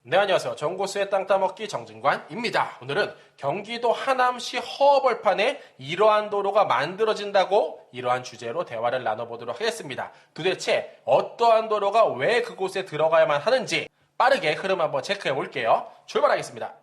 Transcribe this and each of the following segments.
네, 안녕하세요. 정고수의 땅 따먹기 정진관입니다. 오늘은 경기도 하남시 허벌판에 이러한 도로가 만들어진다고 이러한 주제로 대화를 나눠보도록 하겠습니다. 도대체 어떠한 도로가 왜 그곳에 들어가야만 하는지 빠르게 흐름 한번 체크해 볼게요. 출발하겠습니다.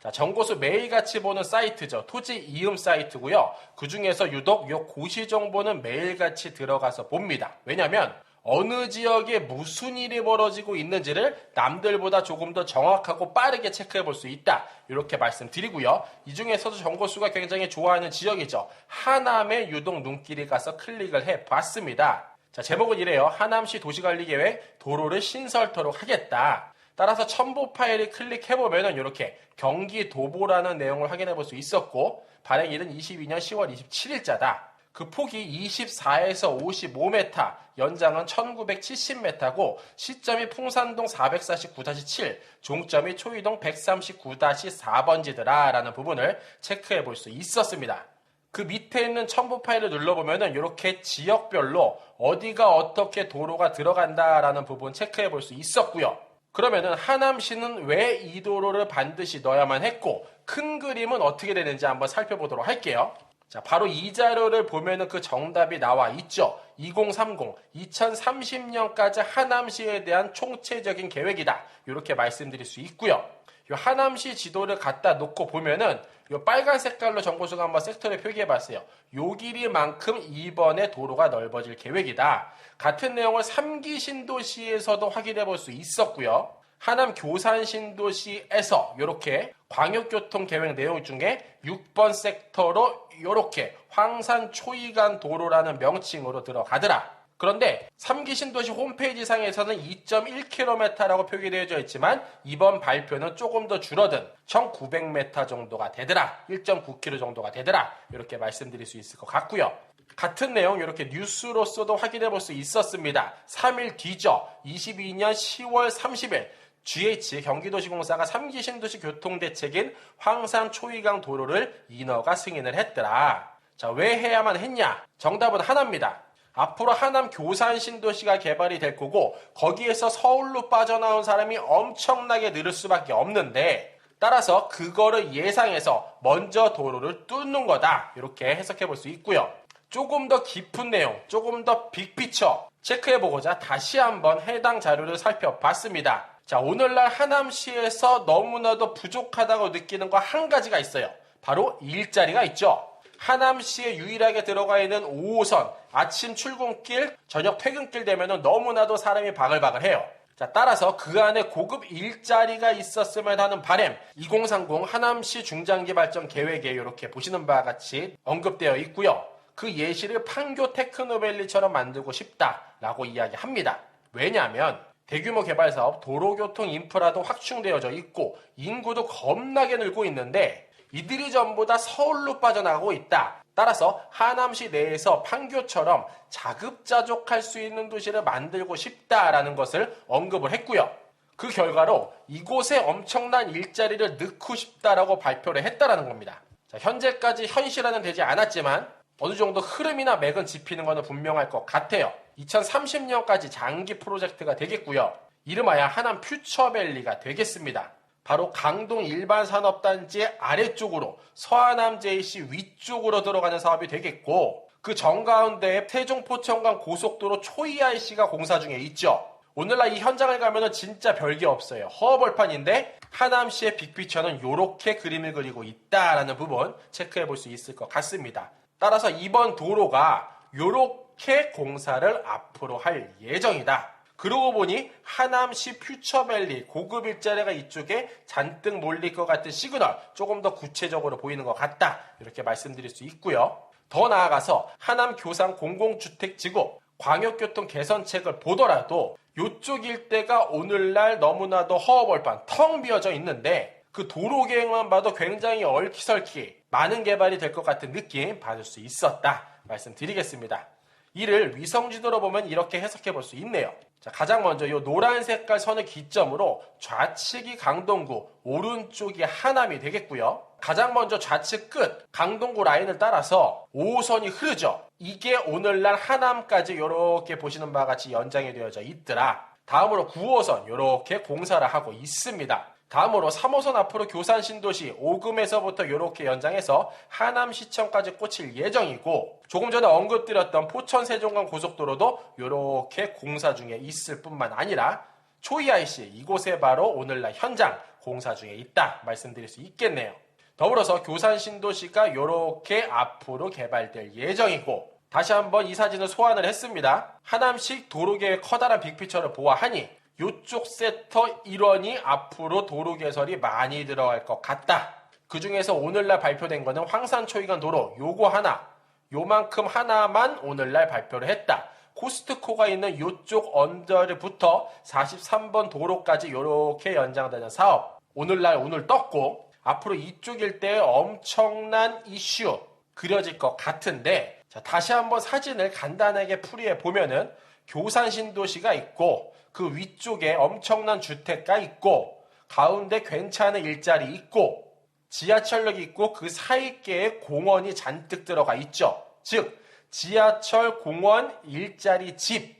자, 정고수 매일같이 보는 사이트죠. 토지 이음 사이트고요. 그 중에서 유독 요 고시 정보는 매일같이 들어가서 봅니다. 왜냐면 어느 지역에 무슨 일이 벌어지고 있는지를 남들보다 조금 더 정확하고 빠르게 체크해 볼 수 있다. 이렇게 말씀드리고요. 이 중에서도 정고수가 굉장히 좋아하는 지역이죠. 하남에 유독 눈길이 가서 클릭을 해 봤습니다. 자, 제목은 이래요. 하남시 도시관리계획 도로를 신설토록 하겠다. 따라서 첨부 파일을 클릭해보면 이렇게 경기도보라는 내용을 확인해 볼 수 있었고, 발행일은 22년 10월 27일자다. 그 폭이 24에서 55m, 연장은 1970m고 시점이 풍산동 449-7, 종점이 초이동 139-4번지더라 라는 부분을 체크해 볼 수 있었습니다. 그 밑에 있는 첨부 파일을 눌러보면 이렇게 지역별로 어디가 어떻게 도로가 들어간다라는 부분 체크해 볼 수 있었고요. 그러면은 하남시는 왜 이 도로를 반드시 넣어야만 했고, 큰 그림은 어떻게 되는지 한번 살펴보도록 할게요. 자, 바로 이 자료를 보면은 그 정답이 나와 있죠. 2030, 2030년까지 하남시에 대한 총체적인 계획이다. 이렇게 말씀드릴 수 있고요. 이 하남시 지도를 갖다 놓고 보면은 이 빨간 색깔로 정보수가 한번 섹터를 표기해 봤어요. 요 길이만큼 이번에 도로가 넓어질 계획이다. 같은 내용을 3기 신도시에서도 확인해 볼 수 있었고요. 하남 교산 신도시에서 이렇게 광역교통계획 내용 중에 6번 섹터로 이렇게 황산 초이간 도로라는 명칭으로 들어가더라. 그런데 3기 신도시 홈페이지 상에서는 2.1km라고 표기되어져 있지만 이번 발표는 조금 더 줄어든 1900m 정도가 되더라. 1.9km 정도가 되더라. 이렇게 말씀드릴 수 있을 것 같고요. 같은 내용 이렇게 뉴스로서도 확인해 볼 수 있었습니다. 3일 뒤죠. 22년 10월 30일 GH 경기도시공사가 3기 신도시 교통대책인 황산 초이강 도로를 인허가 승인을 했더라. 자, 왜 해야만 했냐? 정답은 하나입니다. 앞으로 하남 교산 신도시가 개발이 될 거고 거기에서 서울로 빠져나온 사람이 엄청나게 늘을 수밖에 없는데, 따라서 그거를 예상해서 먼저 도로를 뚫는 거다. 이렇게 해석해 볼 수 있고요. 조금 더 깊은 내용, 조금 더 빅피처 체크해보고자 다시 한번 해당 자료를 살펴봤습니다. 자, 오늘날 하남시에서 너무나도 부족하다고 느끼는 거 한 가지가 있어요. 바로 일자리가 있죠. 하남시에 유일하게 들어가 있는 5호선, 아침 출근길, 저녁 퇴근길 되면 너무나도 사람이 바글바글해요. 자, 따라서 그 안에 고급 일자리가 있었으면 하는 바람, 2030 하남시 중장기발전 계획에 이렇게 보시는 바와 같이 언급되어 있고요. 그 예시를 판교 테크노밸리처럼 만들고 싶다라고 이야기합니다. 왜냐하면 대규모 개발 사업, 도로교통 인프라도 확충되어져 있고 인구도 겁나게 늘고 있는데 이들이 전부 다 서울로 빠져나가고 있다. 따라서 하남시 내에서 판교처럼 자급자족할 수 있는 도시를 만들고 싶다라는 것을 언급을 했고요. 그 결과로 이곳에 엄청난 일자리를 넣고 싶다라고 발표를 했다라는 겁니다. 자, 현재까지 현실화는 되지 않았지만 어느 정도 흐름이나 맥은 짚히는 것은 분명할 것 같아요. 2030년까지 장기 프로젝트가 되겠고요. 이름하여 하남 퓨처밸리가 되겠습니다. 바로 강동 일반산업단지 아래쪽으로 서하남 JC 위쪽으로 들어가는 사업이 되겠고, 그 정가운데에 세종 포천간 고속도로 초이 IC가 공사 중에 있죠. 오늘날 이 현장을 가면은 진짜 별게 없어요. 허벌판인데 하남시의 빅피처는 이렇게 그림을 그리고 있다라는 부분 체크해 볼 수 있을 것 같습니다. 따라서 이번 도로가 이렇게 공사를 앞으로 할 예정이다. 그러고 보니 하남시 퓨처밸리 고급 일자리가 이쪽에 잔뜩 몰릴 것 같은 시그널, 조금 더 구체적으로 보이는 것 같다. 이렇게 말씀드릴 수 있고요. 더 나아가서 하남 교산 공공주택지구 광역교통 개선책을 보더라도 이쪽 일대가 오늘날 너무나도 허허벌판 텅 비어져 있는데 그 도로 계획만 봐도 굉장히 얼키설키 많은 개발이 될 것 같은 느낌 받을 수 있었다 말씀드리겠습니다. 이를 위성지도로 보면 이렇게 해석해 볼 수 있네요. 자, 가장 먼저 이 노란 색깔 선을 기점으로 좌측이 강동구, 오른쪽이 하남이 되겠고요. 가장 먼저 좌측 끝 강동구 라인을 따라서 5호선이 흐르죠. 이게 오늘날 하남까지 이렇게 보시는 바와 같이 연장이 되어져 있더라. 다음으로 9호선 이렇게 공사를 하고 있습니다. 다음으로 3호선 앞으로 교산 신도시 오금에서부터 이렇게 연장해서 하남시청까지 꽂힐 예정이고, 조금 전에 언급드렸던 포천 세종간 고속도로도 이렇게 공사 중에 있을 뿐만 아니라 초이 IC 이곳에 바로 오늘날 현장 공사 중에 있다 말씀드릴 수 있겠네요. 더불어서 교산 신도시가 이렇게 앞으로 개발될 예정이고, 다시 한번 이 사진을 소환을 했습니다. 하남식 도로계획 커다란 빅피처를 보아하니 이쪽 섹터 일원이 앞으로 도로 개설이 많이 들어갈 것 같다. 그 중에서 오늘날 발표된 거는 황산-초이간 도로 요거 하나, 요만큼 하나만 오늘날 발표를 했다. 코스트코가 있는 이쪽 언저리부터 43번 도로까지 이렇게 연장되는 사업, 오늘 떴고, 앞으로 이쪽 일대에 엄청난 이슈 그려질 것 같은데, 자, 다시 한번 사진을 간단하게 풀이해 보면은 교산 신도시가 있고, 그 위쪽에 엄청난 주택가 있고, 가운데 괜찮은 일자리 있고, 지하철역이 있고, 그 사이께에 공원이 잔뜩 들어가 있죠. 즉 지하철, 공원, 일자리, 집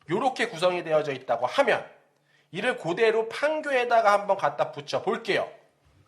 이렇게 구성이 되어져 있다고 하면 이를 그대로 판교에다가 한번 갖다 붙여 볼게요.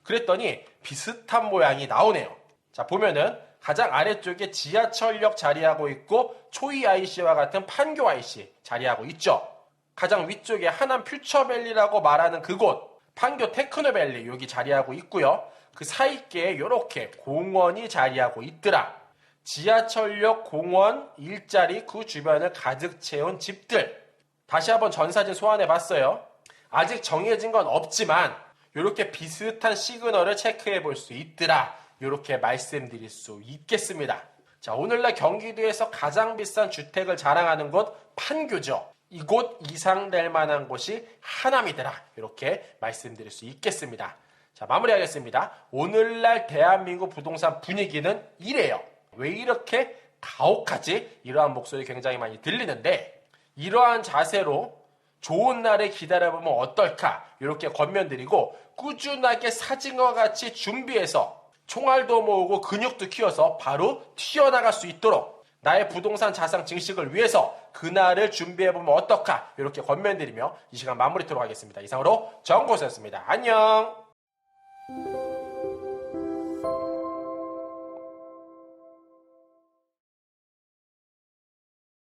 그랬더니 비슷한 모양이 나오네요. 자, 보면은 가장 아래쪽에 지하철역 자리하고 있고 초이 IC와 같은 판교 IC 자리하고 있죠. 가장 위쪽에 하남 퓨처밸리라고 말하는 그곳 판교 테크노밸리 여기 자리하고 있고요. 그 사이께에 이렇게 공원이 자리하고 있더라. 지하철역, 공원, 일자리 그 주변을 가득 채운 집들. 다시 한번 전사진 소환해 봤어요. 아직 정해진 건 없지만 이렇게 비슷한 시그널을 체크해 볼 수 있더라. 이렇게 말씀드릴 수 있겠습니다. 자, 오늘날 경기도에서 가장 비싼 주택을 자랑하는 곳 판교죠. 이곳 이상 될 만한 곳이 하남이더라. 이렇게 말씀드릴 수 있겠습니다. 자, 마무리하겠습니다. 오늘날 대한민국 부동산 분위기는 이래요. 왜 이렇게 가혹하지? 이러한 목소리 굉장히 많이 들리는데, 이러한 자세로 좋은 날을 기다려보면 어떨까? 이렇게 권면드리고, 꾸준하게 사진과 같이 준비해서 총알도 모으고 근육도 키워서 바로 튀어나갈 수 있도록 나의 부동산 자산 증식을 위해서 그날을 준비해보면 어떨까? 이렇게 권면드리며 이 시간 마무리하도록 하겠습니다. 이상으로 정고수였습니다. 안녕!